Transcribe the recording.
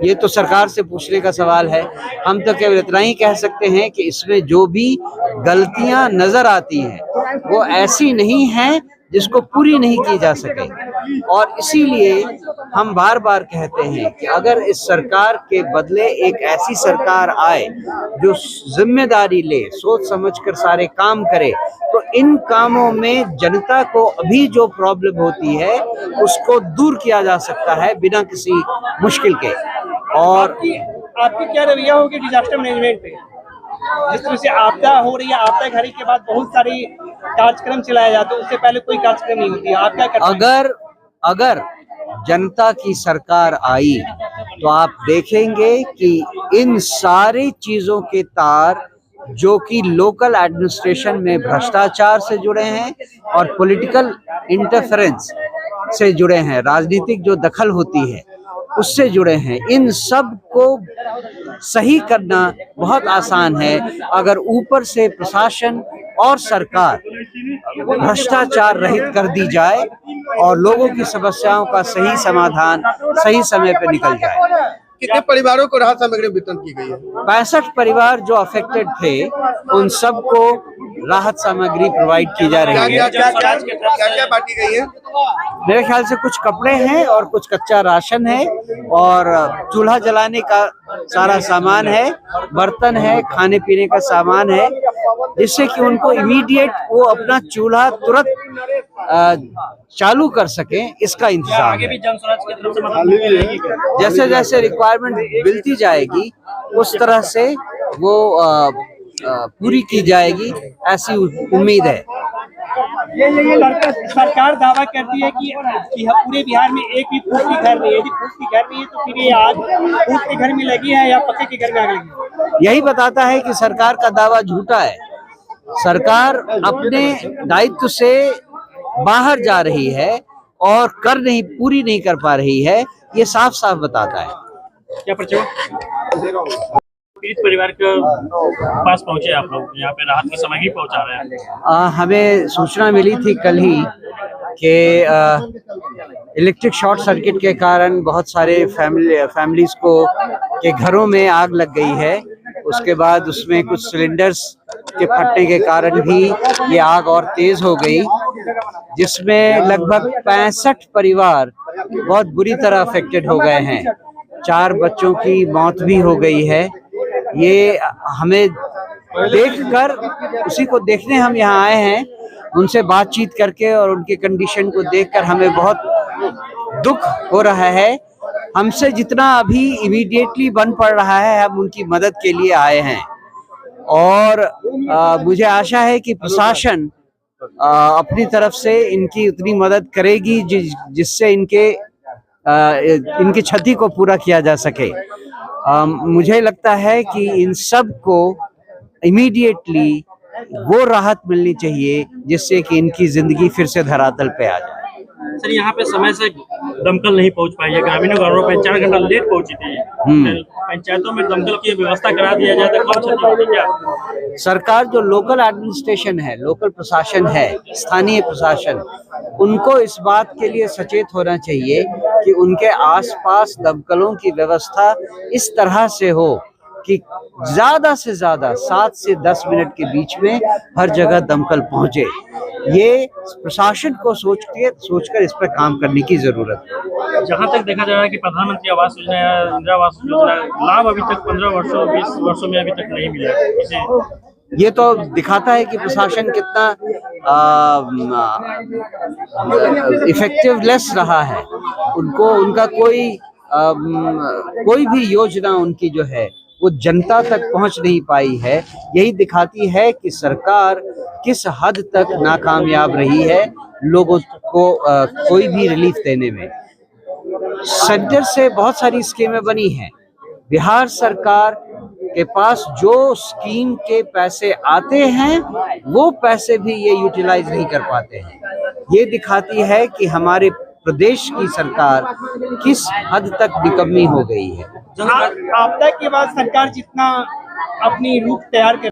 ये तो सरकार से पूछने का सवाल है। हम तो केवल इतना ही कह सकते हैं कि इसमें जो भी गलतियां नजर आती हैं वो ऐसी नहीं हैं जिसको पूरी नहीं की जा सके, और इसीलिए हम बार बार कहते हैं कि अगर इस सरकार के बदले एक ऐसी सरकार आए जो जिम्मेदारी ले, सोच समझकर सारे काम करे, तो इन कामों में जनता को अभी जो प्रॉब्लम होती है उसको दूर किया जा सकता है बिना किसी मुश्किल के। और आपकी क्या रवैया होगी डिजास्टर मैनेजमेंट पे? जिस तरह से आपदा हो रही है, आपदा घड़ी के बाद बहुत सारी कार्यक्रम चलाए जाते हैं, उससे पहले कोई कार्यक्रम नहीं होती है, आप क्या करते हैं? अगर जनता की सरकार आई तो आप देखेंगे कि इन सारी चीजों के तार जो कि लोकल एडमिनिस्ट्रेशन में भ्रष्टाचार से जुड़े हैं और पॉलिटिकल इंटरफेरेंस से जुड़े हैं, राजनीतिक जो दखल होती है उससे जुड़े हैं, इन सब को सही करना बहुत आसान है अगर ऊपर से प्रशासन और सरकार भ्रष्टाचार रहित कर दी जाए और लोगों की समस्याओं का सही समाधान सही समय पर निकल जाए। कितने परिवारों को राहत सामग्री वितरण की गई है? 65 परिवार जो अफेक्टेड थे उन सबको राहत सामग्री प्रोवाइड की जा रही है। क्या बांटी गई है? मेरे ख्याल से कुछ कपड़े हैं और कुछ कच्चा राशन है और चूल्हा जलाने का सारा सामान है, बर्तन है, खाने पीने का सामान है, जिससे कि उनको इमीडिएट वो अपना चूल्हा तुरंत चालू कर सकें, इसका इंतजाम है। जैसे जैसे रिक्वायरमेंट मिलती जाएगी उस तरह से वो पूरी की जाएगी, ऐसी उम्मीद है। सरकार दावा करती है कि पूरे बिहार में एक भी फूस की घर नहीं है। यदि फूस की घर नहीं है तो फिर ये आग फूस के घर में लगी है या पक्के के घर में आग लगी है? यही बताता है कि सरकार का दावा झूठा है। सरकार अपने दायित्व से बाहर जा रही है और पूरी नहीं कर पा रही है, ये साफ साफ बताता है। क्या पीड़ित परिवार के पास पहुंचे आप लोग, यहाँ पे राहत की सामग्री पहुंचा रहे हैं? हमें सूचना मिली थी कल ही कि इलेक्ट्रिक शॉर्ट सर्किट के कारण बहुत सारे फैमिलीज को के घरों में आग लग गई है। उसके बाद उसमें कुछ सिलेंडर्स के फटने के कारण भी ये आग और तेज हो गई, जिसमें लगभग 65 परिवार बहुत बुरी तरह अफेक्टेड हो गए हैं। 4 बच्चों की मौत भी हो गई है। ये हमें देखकर, उसी को देखने हम यहाँ आए हैं, उनसे बातचीत करके और उनके कंडीशन को देखकर हमें बहुत दुख हो रहा है। हमसे जितना अभी इमीडिएटली बन पड़ रहा है हम उनकी मदद के लिए आए हैं और मुझे आशा है कि प्रशासन अपनी तरफ से इनकी उतनी मदद करेगी जिससे इनके क्षति को पूरा किया जा सके। मुझे लगता है कि इन सब को इमीडिएटली वो राहत मिलनी चाहिए जिससे कि इनकी जिंदगी फिर से धरातल पे आ जाए। सर, यहाँ पे समय से दमकल नहीं पहुँच पाई है, ग्रामीणों घरों पे 4 घंटा लेट पहुंची थी। पंचायतों में दमकल की व्यवस्था करा दिया जाए तो कम क्षति होगी क्या? सरकार जो लोकल एडमिनिस्ट्रेशन है, लोकल प्रशासन है, स्थानीय प्रशासन, उनको इस बात के लिए सचेत होना चाहिए कि उनके आसपास दमकलों की व्यवस्था इस तरह से हो कि ज्यादा से ज्यादा 7 से 10 मिनट के बीच में हर जगह दमकल पहुंचे। ये प्रशासन को सोचकर इस पर काम करने की जरूरत है। जहां तक देखा जा रहा है कि प्रधानमंत्री आवास योजना या इंदिरा आवास योजना लाभ अभी तक 15 वर्षों 20 वर्षों में अभी तक नहीं मिला है। ये तो दिखाता है कि प्रशासन कितना इफेक्टिवलेस रहा है। उनका कोई भी योजना उनकी जो है वो जनता तक पहुंच नहीं पाई है। यही दिखाती है कि सरकार किस हद तक नाकामयाब रही है लोगों को कोई भी रिलीफ देने में। सेंटर से बहुत सारी स्कीमें बनी हैं। बिहार सरकार के पास जो स्कीम के पैसे आते हैं वो पैसे भी ये यूटिलाइज नहीं कर पाते हैं। ये दिखाती है कि हमारे प्रदेश की सरकार किस हद तक निकम्मी हो गई है। आपदा के बाद सरकार जितना अपनी रूप तैयार कर